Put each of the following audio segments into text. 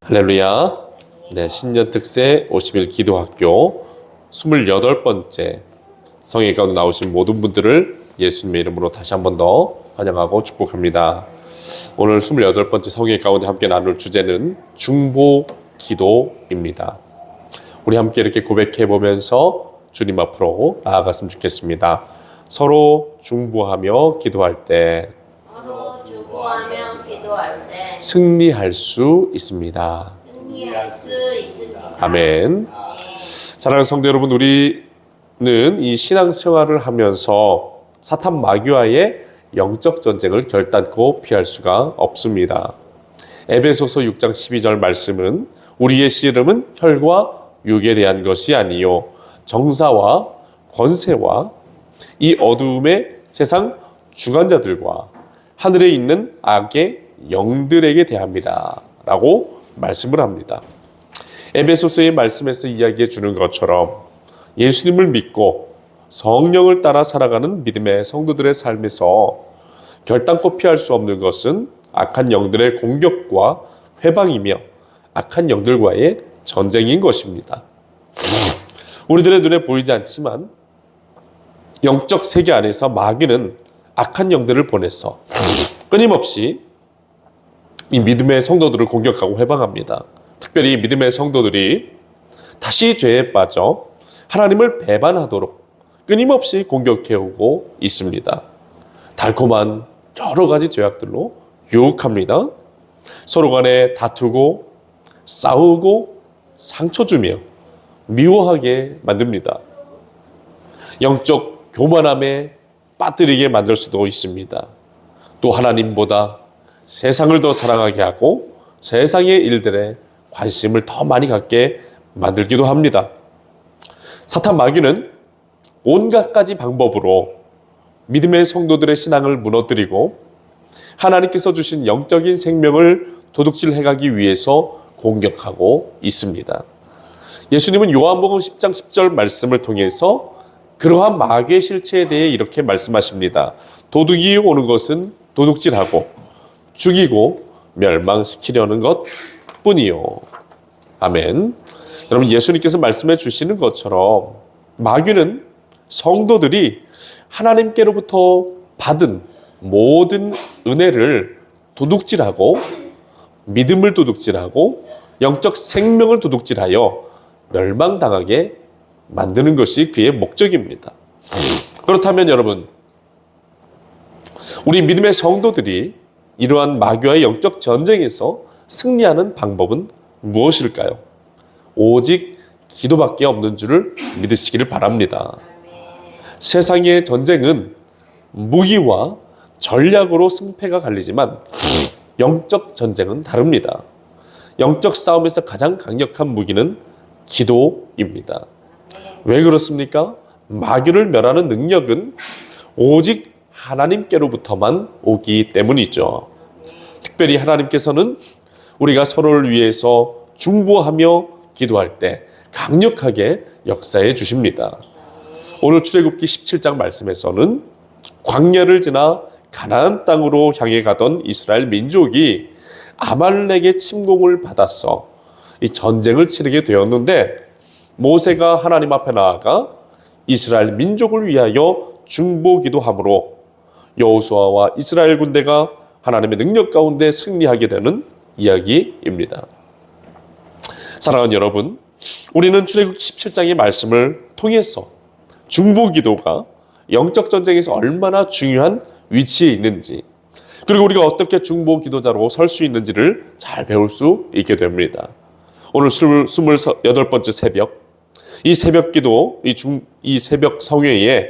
할렐루야. 네, 신년 특세 50일 기도학교 28번째 성회 가운데 나오신 모든 분들을 예수님의 이름으로 다시 한 번 더 환영하고 축복합니다. 오늘 28번째 성회 가운데 함께 나눌 주제는 중보 기도입니다. 우리 함께 이렇게 고백해 보면서 주님 앞으로 나아갔으면 좋겠습니다. 서로 중보하며 기도할 때 승리할 수 있습니다. 아멘. 사랑하는 성도 여러분, 우리는 이 신앙생활을 하면서 사탄 마귀와의 영적 전쟁을 결단코 피할 수가 없습니다. 에베소서 6장 12절 말씀은 우리의 씨름은 혈과 육에 대한 것이 아니요 정사와 권세와 이 어두움의 세상 주관자들과 하늘에 있는 악의 영들에게 대합니다 라고 말씀을 합니다. 에베소서의 말씀에서 이야기해 주는 것처럼 예수님을 믿고 성령을 따라 살아가는 믿음의 성도들의 삶에서 결단코 피할 수 없는 것은 악한 영들의 공격과 회방이며 악한 영들과의 전쟁인 것입니다. 우리들의 눈에 보이지 않지만 영적 세계 안에서 마귀는 악한 영들을 보내서 끊임없이 이 믿음의 성도들을 공격하고 회방합니다. 특별히 믿음의 성도들이 다시 죄에 빠져 하나님을 배반하도록 끊임없이 공격해오고 있습니다. 달콤한 여러 가지 죄악들로 유혹합니다. 서로 간에 다투고 싸우고 상처 주며 미워하게 만듭니다. 영적 교만함에 빠뜨리게 만들 수도 있습니다. 또 하나님보다 세상을 더 사랑하게 하고 세상의 일들에 관심을 더 많이 갖게 만들기도 합니다. 사탄 마귀는 온갖 가지 방법으로 믿음의 성도들의 신앙을 무너뜨리고 하나님께서 주신 영적인 생명을 도둑질해가기 위해서 공격하고 있습니다. 예수님은 요한복음 10장 10절 말씀을 통해서 그러한 마귀의 실체에 대해 이렇게 말씀하십니다. 도둑이 오는 것은 도둑질하고 죽이고 멸망시키려는 것뿐이요. 아멘. 여러분, 예수님께서 말씀해 주시는 것처럼 마귀는 성도들이 하나님께로부터 받은 모든 은혜를 도둑질하고 믿음을 도둑질하고 영적 생명을 도둑질하여 멸망당하게 만드는 것이 그의 목적입니다. 그렇다면 여러분, 우리 믿음의 성도들이 이러한 마귀와의 영적 전쟁에서 승리하는 방법은 무엇일까요? 오직 기도밖에 없는 줄을 믿으시기를 바랍니다. 세상의 전쟁은 무기와 전략으로 승패가 갈리지만 영적 전쟁은 다릅니다. 영적 싸움에서 가장 강력한 무기는 기도입니다. 왜 그렇습니까? 마귀를 멸하는 능력은 오직 하나님께로부터만 오기 때문이죠. 특별히 하나님께서는 우리가 서로를 위해서 중보하며 기도할 때 강력하게 역사해 주십니다. 오늘 출애굽기 17장 말씀에서는 광야를 지나 가나안 땅으로 향해 가던 이스라엘 민족이 아말렉의 침공을 받았어 이 전쟁을 치르게 되었는데 모세가 하나님 앞에 나아가 이스라엘 민족을 위하여 중보기도함으로 여호수아와 이스라엘 군대가 하나님의 능력 가운데 승리하게 되는 이야기입니다. 사랑하는 여러분, 우리는 출애굽기 17장의 말씀을 통해서 중보기도가 영적 전쟁에서 얼마나 중요한 위치에 있는지, 그리고 우리가 어떻게 중보기도자로 설 수 있는지를 잘 배울 수 있게 됩니다. 오늘 28번째 새벽, 이 새벽 기도, 이 새벽 성회에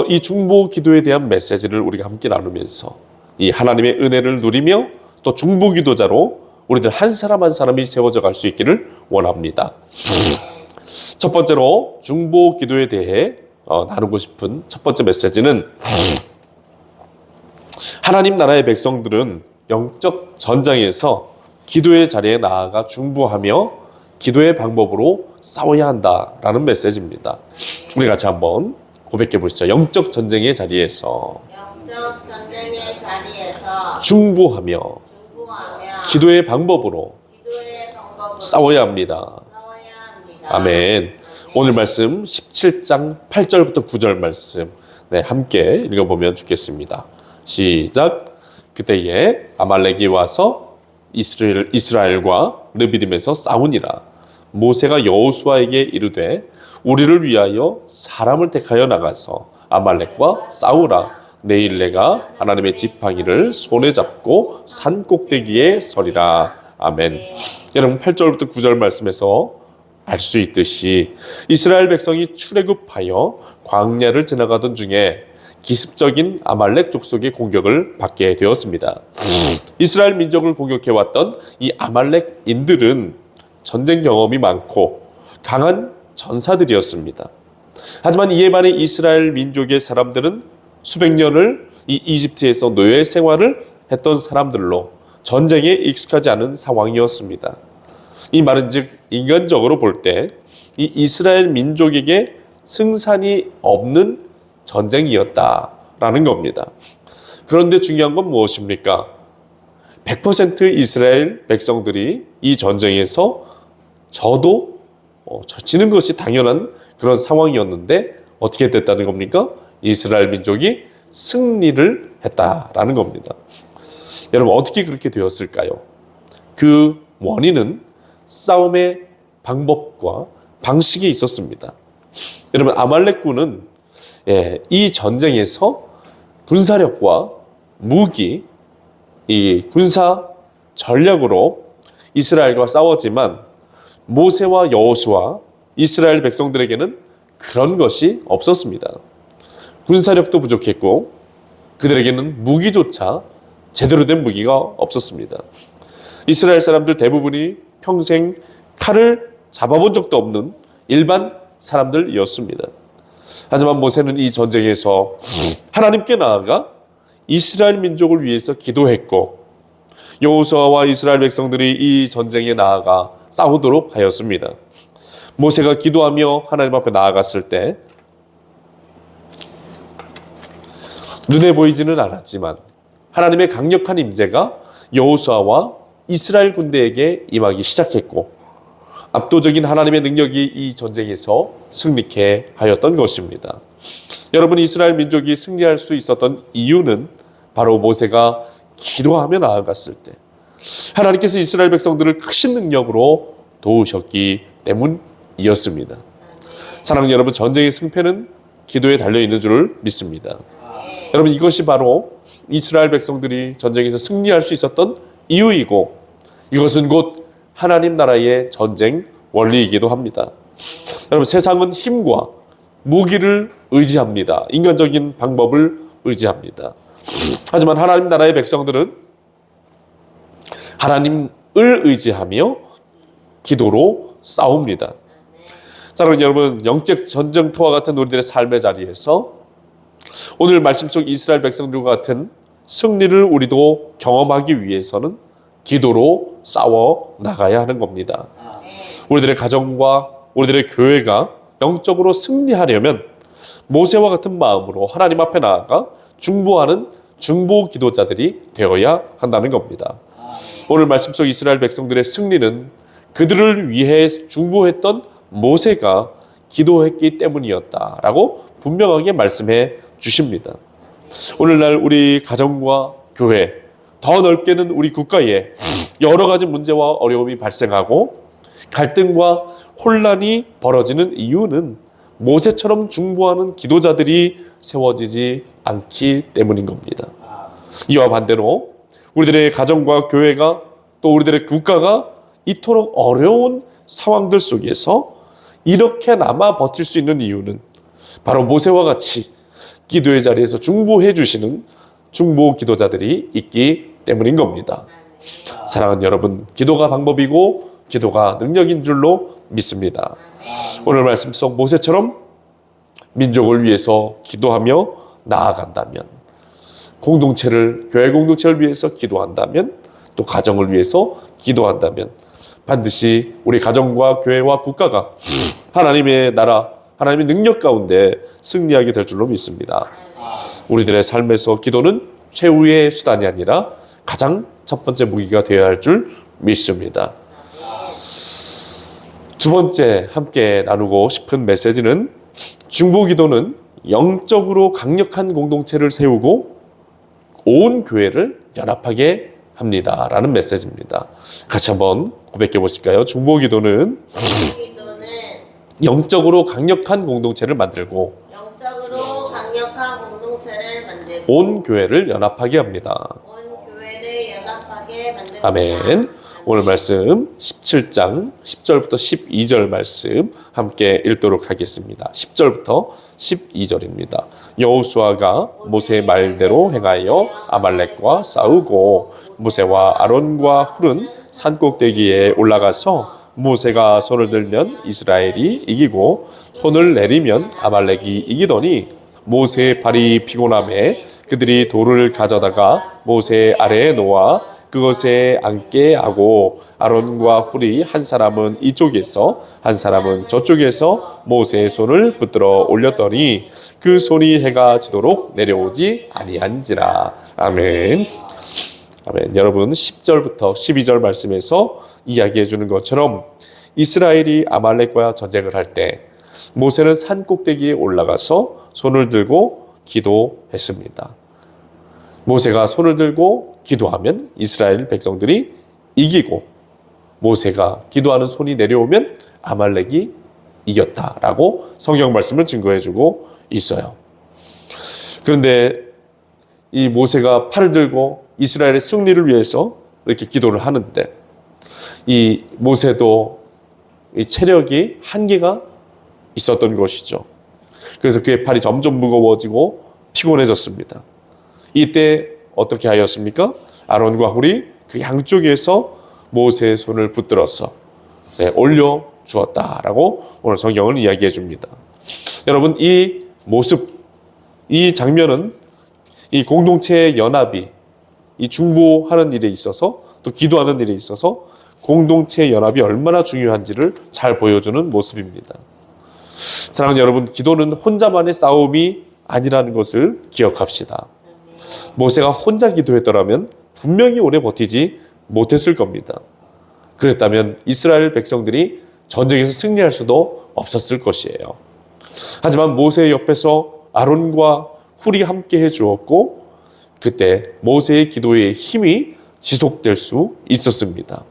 이 중보 기도에 대한 메시지를 우리가 함께 나누면서 이 하나님의 은혜를 누리며 또 중보 기도자로 우리들 한 사람 한 사람이 세워져 갈 수 있기를 원합니다. 첫 번째로 중보 기도에 대해 나누고 싶은 첫 번째 메시지는 하나님 나라의 백성들은 영적 전장에서 기도의 자리에 나아가 중보하며 기도의 방법으로 싸워야 한다라는 메시지입니다. 우리 같이 한번 고백해 보시죠. 영적 전쟁의 자리에서 영적 전쟁의 자리에서 중보하며 중보하며 기도의 방법으로 기도의 방법으로 싸워야 합니다. 싸워야 합니다. 아멘. 오늘 말씀 17장 8절부터 9절 말씀 함께 읽어보면 좋겠습니다. 시작. 그때에 아말렉이 와서 이스라엘과 르비딤에서 싸우니라. 모세가 여호수아에게 이르되 우리를 위하여 사람을 택하여 나가서 아말렉과 싸우라. 내일 내가 하나님의 지팡이를 손에 잡고 산 꼭대기에 서리라. 아멘. 여러분 8절부터 9절 말씀에서 알 수 있듯이 이스라엘 백성이 출애굽하여 광야를 지나가던 중에 기습적인 아말렉 족속의 공격을 받게 되었습니다. 이스라엘 민족을 공격해왔던 이 아말렉인들은 전쟁 경험이 많고 강한 전사들이었습니다. 하지만 이에 반해 이스라엘 민족의 사람들은 수백 년을 이 이집트에서 노예 생활을 했던 사람들로 전쟁에 익숙하지 않은 상황이었습니다. 이 말은즉 인간적으로 볼 때 이 이스라엘 민족에게 승산이 없는 전쟁이었다라는 겁니다. 그런데 중요한 건 무엇입니까? 100% 이스라엘 백성들이 이 전쟁에서 지는 것이 당연한 그런 상황이었는데 어떻게 됐다는 겁니까? 이스라엘 민족이 승리를 했다라는 겁니다. 여러분 어떻게 그렇게 되었을까요? 그 원인은 싸움의 방법과 방식이 있었습니다. 여러분 아말렉군은 이 전쟁에서 군사력과 무기, 이 군사 전략으로 이스라엘과 싸웠지만 모세와 여호수아 이스라엘 백성들에게는 그런 것이 없었습니다. 군사력도 부족했고 그들에게는 무기조차 제대로 된 무기가 없었습니다. 이스라엘 사람들 대부분이 평생 칼을 잡아본 적도 없는 일반 사람들이었습니다. 하지만 모세는 이 전쟁에서 하나님께 나아가 이스라엘 민족을 위해서 기도했고 여호수아와 이스라엘 백성들이 이 전쟁에 나아가 싸우도록 하였습니다. 모세가 기도하며 하나님 앞에 나아갔을 때 눈에 보이지는 않았지만 하나님의 강력한 임재가 여호수아와 이스라엘 군대에게 임하기 시작했고 압도적인 하나님의 능력이 이 전쟁에서 승리케 하였던 것입니다. 여러분 이스라엘 민족이 승리할 수 있었던 이유는 바로 모세가 기도하며 나아갔을 때 하나님께서 이스라엘 백성들을 크신 능력으로 도우셨기 때문이었습니다. 사랑하는 여러분 전쟁의 승패는 기도에 달려있는 줄 믿습니다. 여러분 이것이 바로 이스라엘 백성들이 전쟁에서 승리할 수 있었던 이유이고 이것은 곧 하나님 나라의 전쟁 원리이기도 합니다. 여러분 세상은 힘과 무기를 의지합니다. 인간적인 방법을 의지합니다. 하지만 하나님 나라의 백성들은 하나님을 의지하며 기도로 싸웁니다. 사랑하는 여러분 영적 전쟁터와 같은 우리들의 삶의 자리에서 오늘 말씀 속 이스라엘 백성들과 같은 승리를 우리도 경험하기 위해서는 기도로 싸워 나가야 하는 겁니다. 우리들의 가정과 우리들의 교회가 영적으로 승리하려면 모세와 같은 마음으로 하나님 앞에 나아가 중보하는 중보 기도자들이 되어야 한다는 겁니다. 오늘 말씀 속 이스라엘 백성들의 승리는 그들을 위해 중보했던 모세가 기도했기 때문이었다라고 분명하게 말씀해 주십니다. 오늘날 우리 가정과 교회 더 넓게는 우리 국가에 여러 가지 문제와 어려움이 발생하고 갈등과 혼란이 벌어지는 이유는 모세처럼 중보하는 기도자들이 세워지지 않기 때문인 겁니다. 이와 반대로 우리들의 가정과 교회가 또 우리들의 국가가 이토록 어려운 상황들 속에서 이렇게나마 버틸 수 있는 이유는 바로 모세와 같이 기도의 자리에서 중보해 주시는 중보 기도자들이 있기 때문인 겁니다. 사랑하는 여러분, 기도가 방법이고 기도가 능력인 줄로 믿습니다. 오늘 말씀 속 모세처럼 민족을 위해서 기도하며 나아간다면, 교회 공동체를 위해서 기도한다면, 또 가정을 위해서 기도한다면 반드시 우리 가정과 교회와 국가가 하나님의 나라, 하나님의 능력 가운데 승리하게 될 줄로 믿습니다. 우리들의 삶에서 기도는 최후의 수단이 아니라 가장 첫 번째 무기가 되어야 할 줄 믿습니다. 두 번째 함께 나누고 싶은 메시지는 중보기도는 영적으로 강력한 공동체를 세우고 온 교회를 연합하게 합니다라는 메시지입니다. 같이 한번 고백해 보실까요? 중보기도는 기도는 영적으로 강력한 공동체를 만들고 영적으로 강력한 공동체를 만들고 온 교회를 연합하게 합니다. 온 교회를 연합하게 만듭니다. 아멘. 오늘 말씀 17장 10절부터 12절 말씀 함께 읽도록 하겠습니다. 10절부터 12절입니다. 여호수아가 모세의 말대로 행하여 아말렉과 싸우고 모세와 아론과 훌은 산꼭대기에 올라가서 모세가 손을 들면 이스라엘이 이기고 손을 내리면 아말렉이 이기더니 모세의 발이 피곤함에 그들이 돌을 가져다가 모세 아래에 놓아 그것에 앉게 하고 아론과 훌이 한 사람은 이쪽에서 한 사람은 저쪽에서 모세의 손을 붙들어 올렸더니 그 손이 해가 지도록 내려오지 아니한지라. 아멘. 아멘. 여러분 10절부터 12절 말씀에서 이야기해 주는 것처럼 이스라엘이 아말렉과 전쟁을 할 때 모세는 산 꼭대기에 올라가서 손을 들고 기도했습니다. 모세가 손을 들고 기도하면 이스라엘 백성들이 이기고 모세가 기도하는 손이 내려오면 아말렉이 이겼다라고 성경 말씀을 증거해주고 있어요. 그런데 이 모세가 팔을 들고 이스라엘의 승리를 위해서 이렇게 기도를 하는데 이 모세도 이 체력이 한계가 있었던 것이죠. 그래서 그의 팔이 점점 무거워지고 피곤해졌습니다. 이때 어떻게 하였습니까? 아론과 훌이 그 양쪽에서 모세의 손을 붙들어서 올려 주었다라고 오늘 성경은 이야기해 줍니다. 여러분 이 모습, 이 장면은 이 공동체의 연합이 이 중보하는 일에 있어서 또 기도하는 일에 있어서 공동체의 연합이 얼마나 중요한지를 잘 보여주는 모습입니다. 사랑하는 여러분, 기도는 혼자만의 싸움이 아니라는 것을 기억합시다. 모세가 혼자 기도했더라면 분명히 오래 버티지 못했을 겁니다. 그랬다면 이스라엘 백성들이 전쟁에서 승리할 수도 없었을 것이에요. 하지만 모세의 옆에서 아론과 훌이 함께 해주었고 그때 모세의 기도의 힘이 지속될 수 있었습니다.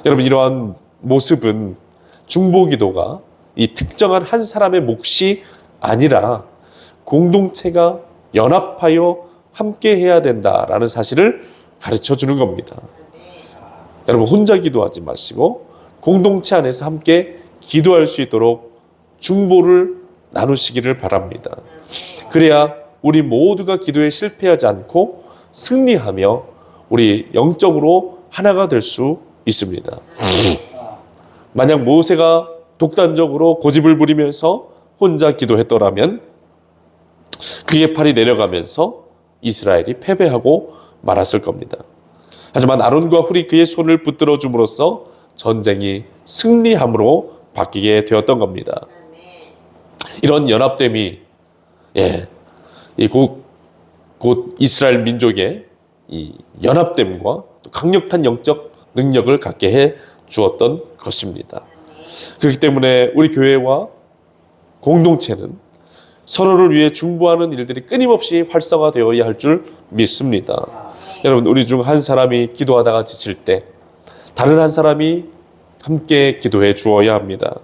여러분 이러한 모습은 중보기도가 이 특정한 한 사람의 몫이 아니라 공동체가 연합하여 함께 해야 된다라는 사실을 가르쳐 주는 겁니다. 여러분 혼자 기도하지 마시고 공동체 안에서 함께 기도할 수 있도록 중보를 나누시기를 바랍니다. 그래야 우리 모두가 기도에 실패하지 않고 승리하며 우리 영적으로 하나가 될 수 있습니다. 만약 모세가 독단적으로 고집을 부리면서 혼자 기도했더라면 그의 팔이 내려가면서 이스라엘이 패배하고 말았을 겁니다. 하지만 아론과 훌이 그의 손을 붙들어 줌으로써 전쟁이 승리함으로 바뀌게 되었던 겁니다. 이런 연합됨이 곧 이스라엘 민족의 이 연합됨과 또 강력한 영적 능력을 갖게 해 주었던 것입니다. 그렇기 때문에 우리 교회와 공동체는 서로를 위해 중보하는 일들이 끊임없이 활성화되어야 할 줄 믿습니다. 여러분 우리 중 한 사람이 기도하다가 지칠 때 다른 한 사람이 함께 기도해 주어야 합니다.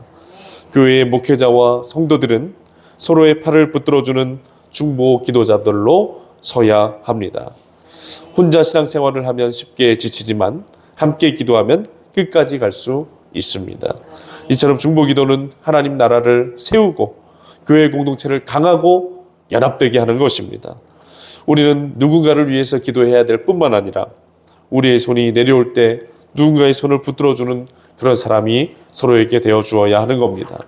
교회의 목회자와 성도들은 서로의 팔을 붙들어주는 중보 기도자들로 서야 합니다. 혼자 신앙생활을 하면 쉽게 지치지만 함께 기도하면 끝까지 갈 수 있습니다. 이처럼 중보 기도는 하나님 나라를 세우고 교회 공동체를 강하고 연합되게 하는 것입니다. 우리는 누군가를 위해서 기도해야 될 뿐만 아니라 우리의 손이 내려올 때 누군가의 손을 붙들어주는 그런 사람이 서로에게 되어 주어야 하는 겁니다.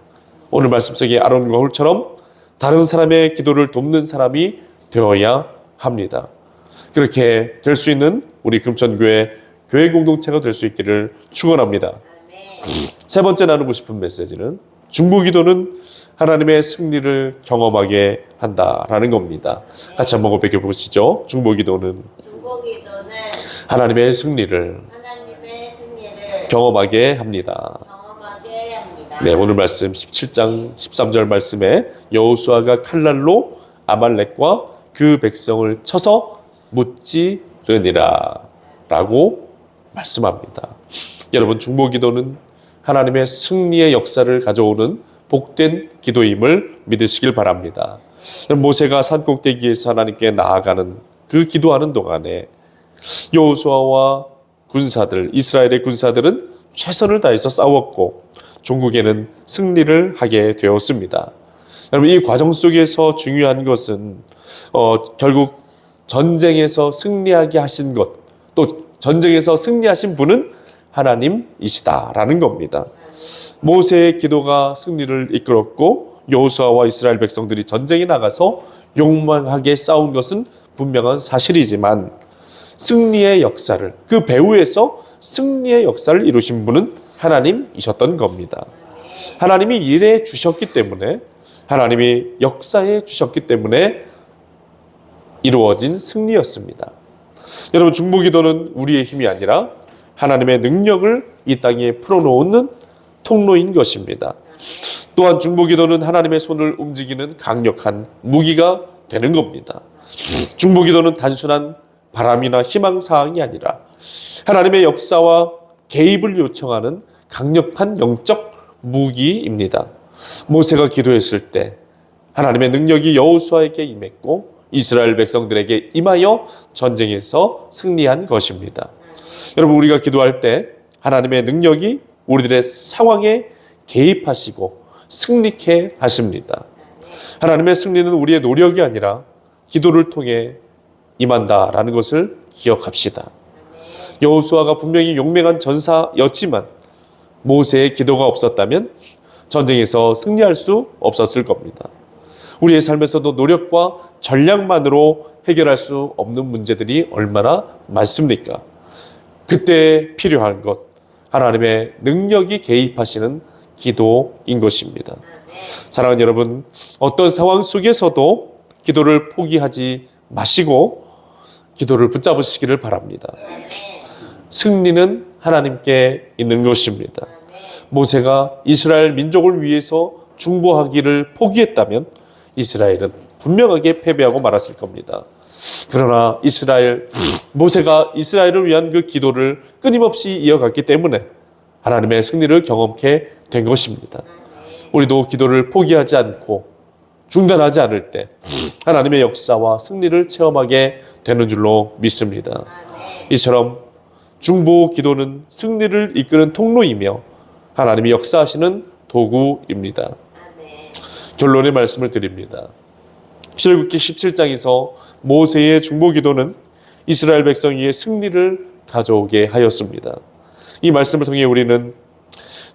오늘 말씀 속의 아론과 훌처럼 다른 사람의 기도를 돕는 사람이 되어야 합니다. 그렇게 될 수 있는 우리 금천교회 교회 공동체가 될 수 있기를 축원합니다. 세 번째 나누고 싶은 메시지는 중보기도는 하나님의 승리를 경험하게 한다라는 겁니다. 같이 한번 고백해 보시죠. 중보기도는 중보기도는 하나님의 승리를 하나님의 승리를 경험하게 합니다. 경험하게 합니다. 네, 오늘 말씀 17장 13절 말씀에 여호수아가 칼날로 아말렉과 그 백성을 쳐서 무찌르니라 라고 말씀합니다. 여러분, 중보기도는 하나님의 승리의 역사를 가져오는 복된 기도임을 믿으시길 바랍니다. 모세가 산꼭대기에서 하나님께 나아가는 그 기도하는 동안에 여호수아와 군사들, 이스라엘의 군사들은 최선을 다해서 싸웠고 종국에는 승리를 하게 되었습니다. 여러분, 이 과정 속에서 중요한 것은 결국 전쟁에서 승리하게 하신 것, 또 전쟁에서 승리하신 분은 하나님이시다라는 겁니다. 모세의 기도가 승리를 이끌었고 여호수아와 이스라엘 백성들이 전쟁에 나가서 용맹하게 싸운 것은 분명한 사실이지만 승리의 역사를, 그 배후에서 승리의 역사를 이루신 분은 하나님이셨던 겁니다. 하나님이 일해 주셨기 때문에, 하나님이 역사해 주셨기 때문에 이루어진 승리였습니다. 여러분, 중보기도는 우리의 힘이 아니라 하나님의 능력을 이 땅에 풀어놓는 통로인 것입니다. 또한 중보기도는 하나님의 손을 움직이는 강력한 무기가 되는 겁니다. 중보기도는 단순한 바람이나 희망사항이 아니라 하나님의 역사와 개입을 요청하는 강력한 영적 무기입니다. 모세가 기도했을 때 하나님의 능력이 여호수아에게 임했고 이스라엘 백성들에게 임하여 전쟁에서 승리한 것입니다. 여러분, 우리가 기도할 때 하나님의 능력이 우리들의 상황에 개입하시고 승리케 하십니다. 하나님의 승리는 우리의 노력이 아니라 기도를 통해 임한다라는 것을 기억합시다. 여호수아가 분명히 용맹한 전사였지만 모세의 기도가 없었다면 전쟁에서 승리할 수 없었을 겁니다. 우리의 삶에서도 노력과 전략만으로 해결할 수 없는 문제들이 얼마나 많습니까? 그때 필요한 것, 하나님의 능력이 개입하시는 기도인 것입니다. 사랑하는 여러분, 어떤 상황 속에서도 기도를 포기하지 마시고 기도를 붙잡으시기를 바랍니다. 승리는 하나님께 있는 것입니다. 모세가 이스라엘 민족을 위해서 중보하기를 포기했다면 이스라엘은 분명하게 패배하고 말았을 겁니다. 그러나 모세가 이스라엘을 위한 그 기도를 끊임없이 이어갔기 때문에 하나님의 승리를 경험케 된 것입니다. 우리도 기도를 포기하지 않고 중단하지 않을 때 하나님의 역사와 승리를 체험하게 되는 줄로 믿습니다. 이처럼 중보 기도는 승리를 이끄는 통로이며 하나님이 역사하시는 도구입니다. 결론의 말씀을 드립니다. 출애굽기 17장에서 모세의 중보 기도는 이스라엘 백성에게 승리를 가져오게 하였습니다. 이 말씀을 통해 우리는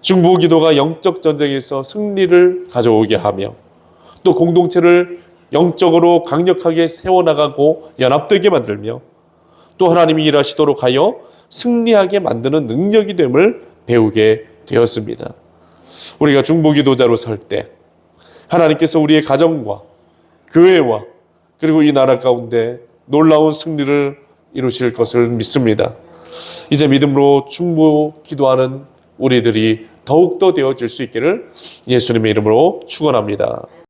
중보 기도가 영적 전쟁에서 승리를 가져오게 하며 또 공동체를 영적으로 강력하게 세워나가고 연합되게 만들며 또 하나님이 일하시도록 하여 승리하게 만드는 능력이 됨을 배우게 되었습니다. 우리가 중보 기도자로 설 때 하나님께서 우리의 가정과 교회와 그리고 이 나라 가운데 놀라운 승리를 이루실 것을 믿습니다. 이제 믿음으로 중보 기도하는 우리들이 더욱더 되어질 수 있기를 예수님의 이름으로 축원합니다.